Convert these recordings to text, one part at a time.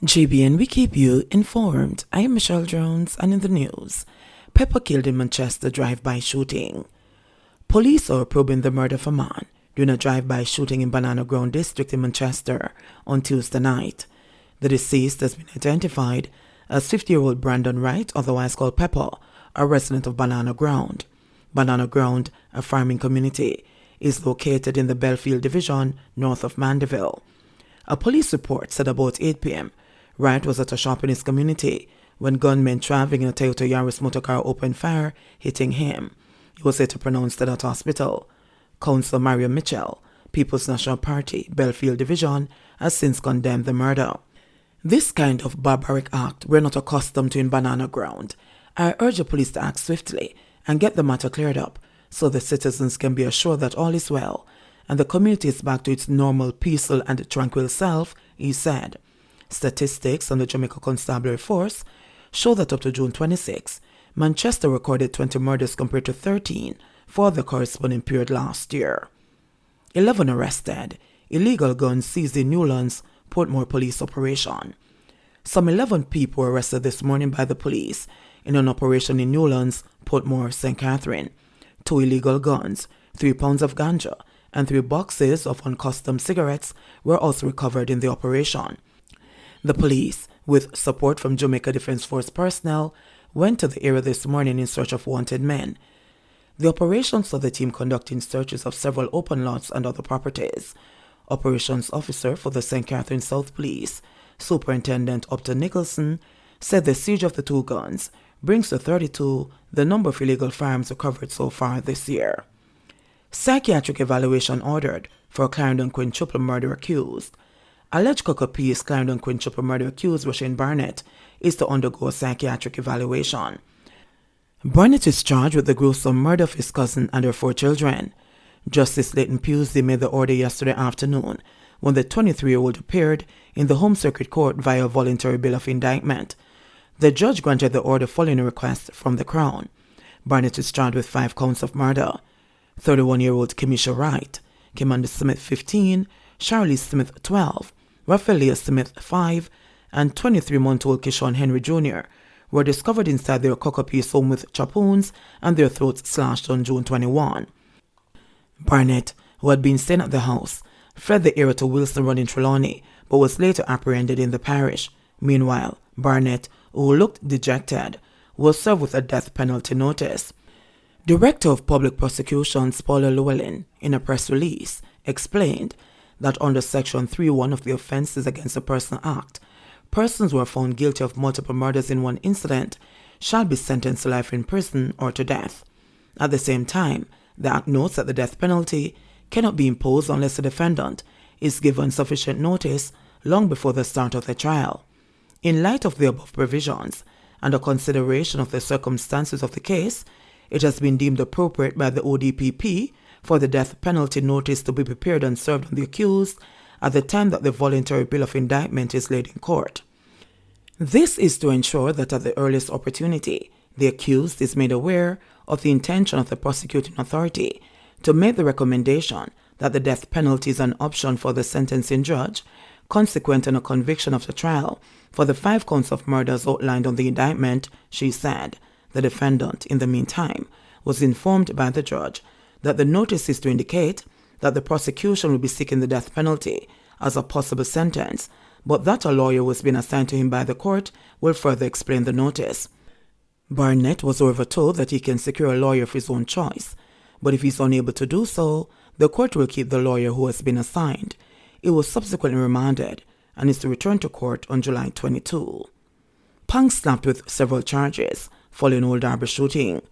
JBN, we keep you informed. I am Michelle Jones, and in the news, pepper killed in Manchester drive-by shooting. Police are probing the murder of a man during a drive-by shooting in Banana Ground district in Manchester on Tuesday night. The deceased has been identified as 50-year-old Brandon Wright, otherwise called Pepper, a resident of Banana Ground. Banana Ground, a farming community, is located in the Belfield division north of Mandeville. A police report said about 8 p.m. Wright was at a shop in his community when gunmen traveling in a Toyota Yaris motorcar opened fire, hitting him. He was later pronounced dead at hospital. Councillor Mario Mitchell, People's National Party, Belfield Division, has since condemned the murder. This kind of barbaric act we're not accustomed to in Banana Ground. I urge the police to act swiftly and get the matter cleared up so the citizens can be assured that all is well and the community is back to its normal, peaceful and tranquil self, he said. Statistics on the Jamaica Constabulary Force show that up to June 26, Manchester recorded 20 murders compared to 13 for the corresponding period last year. 11 arrested. Illegal guns seized in Newlands Portmore police operation. Some 11 people were arrested this morning by the police in an operation in Newlands, Portmore, St. Catherine. 2 illegal guns, 3 pounds of ganja, and 3 boxes of uncustomed cigarettes were also recovered in the operation. The police, with support from Jamaica Defence Force personnel, went to the area this morning in search of wanted men. The operation saw the team conducting searches of several open lots and other properties. Operations Officer for the St. Catherine South Police, Superintendent Upton Nicholson, said the seizure of the 2 guns brings to 32 the number of illegal firearms recovered so far this year. Psychiatric evaluation ordered for a Clarendon quintuple murder accused. Alleged Cocopiece Clarendon quintuple murder accused Roisin Barnett is to undergo a psychiatric evaluation. Barnett is charged with the gruesome murder of his cousin and her 4 children. Justice Leighton Pusey made the order yesterday afternoon when the 23-year-old appeared in the Home Circuit Court via a voluntary bill of indictment. The judge granted the order following a request from the Crown. Barnett is charged with 5 counts of murder. 31-year-old Kimisha Wright, Kimanda Smith 15, Charlie Smith 12, Raphaelia Smith 5, and 23-month-old Kishon Henry Jr. were discovered inside their Cocopiece home with chop wounds and their throats slashed on June 21. Barnett, who had been staying at the house, fled the area to Wilson Run in Trelawney, but was later apprehended in the parish. Meanwhile, Barnett, who looked dejected, was served with a death penalty notice. Director of Public Prosecutions Paula Llewellyn, in a press release, explained that under Section 3.1 of the Offences Against a Person Act, persons who are found guilty of multiple murders in one incident shall be sentenced to life in prison or to death. At the same time, the Act notes that the death penalty cannot be imposed unless the defendant is given sufficient notice long before the start of the trial. In light of the above provisions and a consideration of the circumstances of the case, it has been deemed appropriate by the ODPP for the death penalty notice to be prepared and served on the accused at the time that the voluntary bill of indictment is laid in court. This is to ensure that at the earliest opportunity, the accused is made aware of the intention of the prosecuting authority to make the recommendation that the death penalty is an option for the sentencing judge, consequent on a conviction of the trial for the 5 counts of murders outlined on the indictment, she said. The defendant, in the meantime, was informed by the judge that the notice is to indicate that the prosecution will be seeking the death penalty as a possible sentence, but that a lawyer who has been assigned to him by the court will further explain the notice. Barnett was however told that he can secure a lawyer of his own choice, but if he is unable to do so, the court will keep the lawyer who has been assigned. He was subsequently remanded and is to return to court on July 22. Pang slapped with several charges following Old Harbour shooting.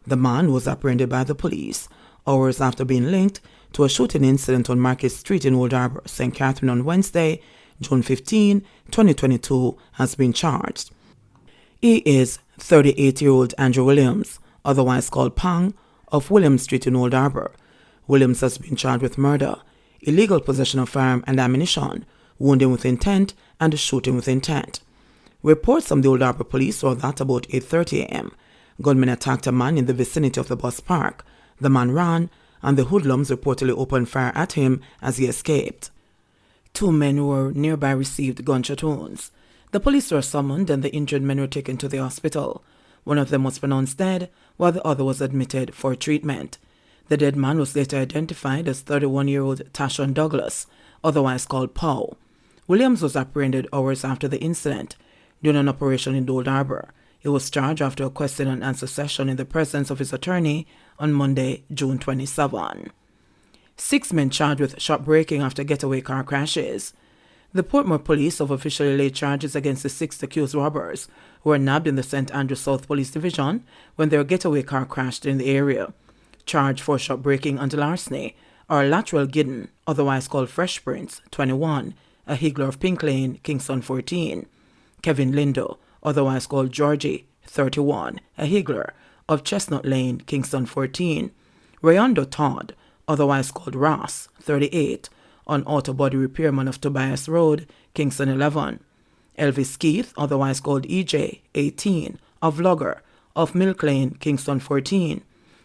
The man was apprehended by the police hours after being linked to a shooting incident on Market Street in Old Harbour, St. Catherine on Wednesday, June 15, 2022, has been charged. He is 38-year-old Andrew Williams, otherwise called Pang, of Williams Street in Old Harbour. Williams has been charged with murder, illegal possession of firearm and ammunition, wounding with intent, and shooting with intent. Reports from the Old Harbour police were that about 8:30 a.m., gunmen attacked a man in the vicinity of the bus park. The man ran, and the hoodlums reportedly opened fire at him as he escaped. 2 men who were nearby received gunshot wounds. The police were summoned and the injured men were taken to the hospital. One of them was pronounced dead, while the other was admitted for treatment. The dead man was later identified as 31-year-old Tashon Douglas, otherwise called Pow. Williams was apprehended hours after the incident during an operation in Old Harbor. He was charged after a question and answer session in the presence of his attorney on Monday, June 27. 6 men charged with shopbreaking after getaway car crashes. The Portmore police have officially laid charges against the 6 accused robbers who were nabbed in the St. Andrew South Police Division when their getaway car crashed in the area. Charged for shopbreaking and larceny are Latrell Giddon, otherwise called Fresh Prince, 21, a higgler of Pink Lane, Kingston 14. Kevin Lindo, otherwise called Georgie, 31, a higgler of Chestnut Lane, Kingston 14. Rayondo Todd, otherwise called Ross, 38, an auto body repairman of Tobias Road, Kingston 11. Elvis Keith, otherwise called EJ, 18, a vlogger of Milk Lane, Kingston 14.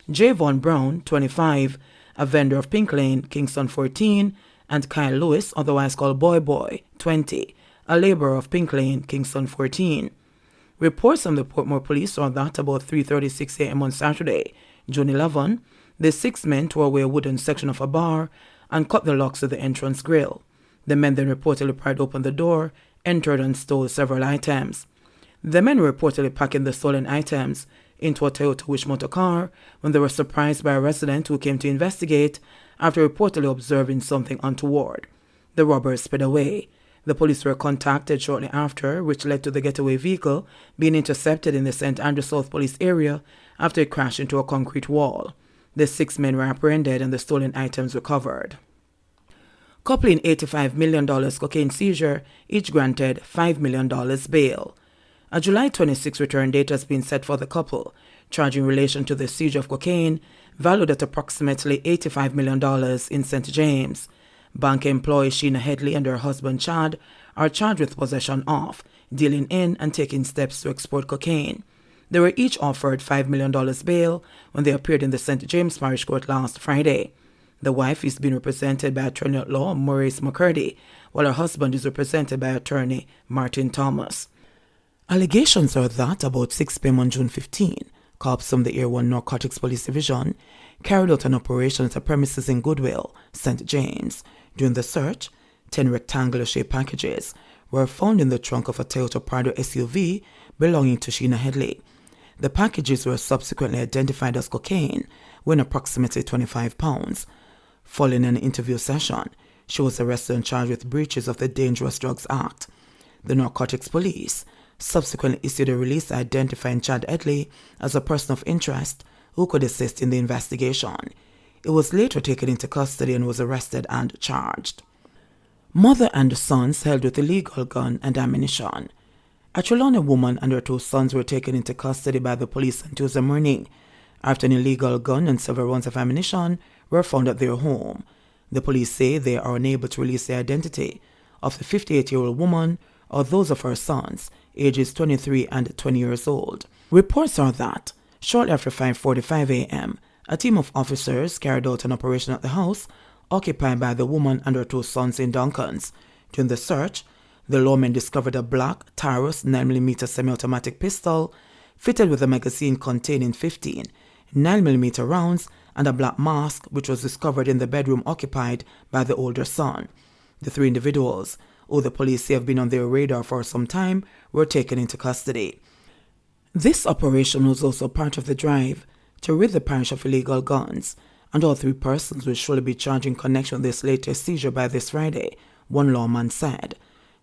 Javon Brown, 25, a vendor of Pink Lane, Kingston 14, and Kyle Lewis, otherwise called Boy Boy, 20, a laborer of Pink Lane, Kingston 14. Reports from the Portmore police are that about 3:36 a.m. on Saturday, June 11, the 6 men tore away a wooden section of a bar and cut the locks of the entrance grill. The men then reportedly pried open the door, entered and stole several items. The men were reportedly packing the stolen items into a Toyota Wish motor car when they were surprised by a resident who came to investigate after reportedly observing something untoward. The robbers sped away. The police were contacted shortly after, which led to the getaway vehicle being intercepted in the St. Andrew South Police area after it crashed into a concrete wall. The 6 men were apprehended and the stolen items recovered. Couple in $85 million cocaine seizure, each granted $5 million bail. A July 26 return date has been set for the couple, charged in relation to the seizure of cocaine valued at approximately $85 million in St. James. Bank employee Sheena Headley and her husband Chad are charged with possession of, dealing in and taking steps to export cocaine. They were each offered $5 million bail when they appeared in the St. James Parish Court last Friday. The wife is being represented by attorney at law Maurice McCurdy, while her husband is represented by attorney Martin Thomas. Allegations are that about 6 p.m. on June 15, cops from the Air 1 Narcotics Police Division carried out an operation at a premises in Goodwill, St. James. During the search, 10 rectangular-shaped packages were found in the trunk of a Toyota Prado SUV belonging to Sheena Headley. The packages were subsequently identified as cocaine, weighing approximately 25 pounds. Following an interview session, she was arrested and charged with breaches of the Dangerous Drugs Act. The Narcotics Police subsequently issued a release identifying Chad Headley as a person of interest who could assist in the investigation. He was later taken into custody and was arrested and charged. Mother and sons held with illegal gun and ammunition. A Trelawney woman and her 2 sons were taken into custody by the police on Tuesday morning after an illegal gun and several rounds of ammunition were found at their home. The police say they are unable to release the identity of the 58-year-old woman or those of her sons, ages 23 and 20 years old. Reports are that, shortly after 5:45 a.m., a team of officers carried out an operation at the house occupied by the woman and her 2 sons in Duncans. During the search, the lawmen discovered a black Taurus 9mm semi-automatic pistol fitted with a magazine containing 15 9mm rounds and a black mask, which was discovered in the bedroom occupied by the older son. The 3 individuals, who the police say have been on their radar for some time, were taken into custody. This operation was also part of the drive to rid the parish of illegal guns, and all 3 persons will surely be charged in connection with this latest seizure by this Friday, one lawman said.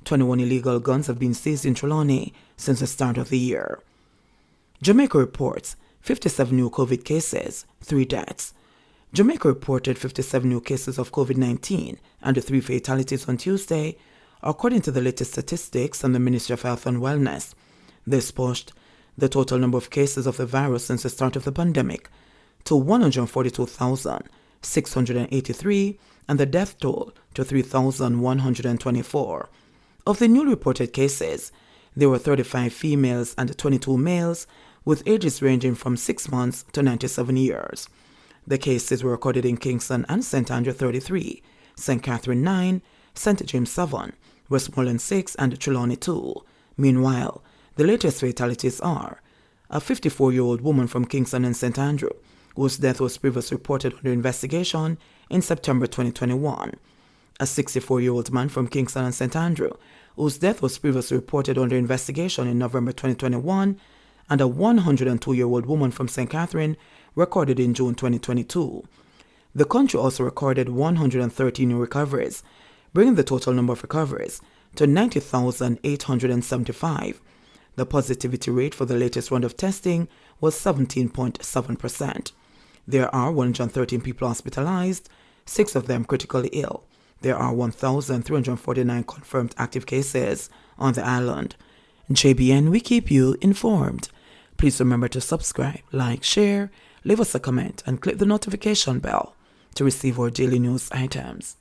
21 illegal guns have been seized in Trelawney since the start of the year. Jamaica reports 57 new COVID cases, 3 deaths. Jamaica reported 57 new cases of COVID-19 and 3 fatalities on Tuesday, according to the latest statistics from the Ministry of Health and Wellness. This pushed the total number of cases of the virus since the start of the pandemic to 142,683 and the death toll to 3,124. Of the newly reported cases, there were 35 females and 22 males, with ages ranging from 6 months to 97 years. The cases were recorded in Kingston and St. Andrew 33, St. Catherine 9, St. James 7, Westmoreland 6, and Trelawney 2. Meanwhile, the latest fatalities are a 54-year-old woman from Kingston and St. Andrew, whose death was previously reported under investigation in September 2021, a 64-year-old man from Kingston and St. Andrew, whose death was previously reported under investigation in November 2021, and a 102-year-old woman from St. Catherine recorded in June 2022. The country also recorded 113 new recoveries, bringing the total number of recoveries to 90,875. The positivity rate for the latest round of testing was 17.7%. There are 113 people hospitalized, 6 of them critically ill. There are 1,349 confirmed active cases on the island. JBN, we keep you informed. Please remember to subscribe, like, share, leave us a comment, and click the notification bell to receive our daily news items.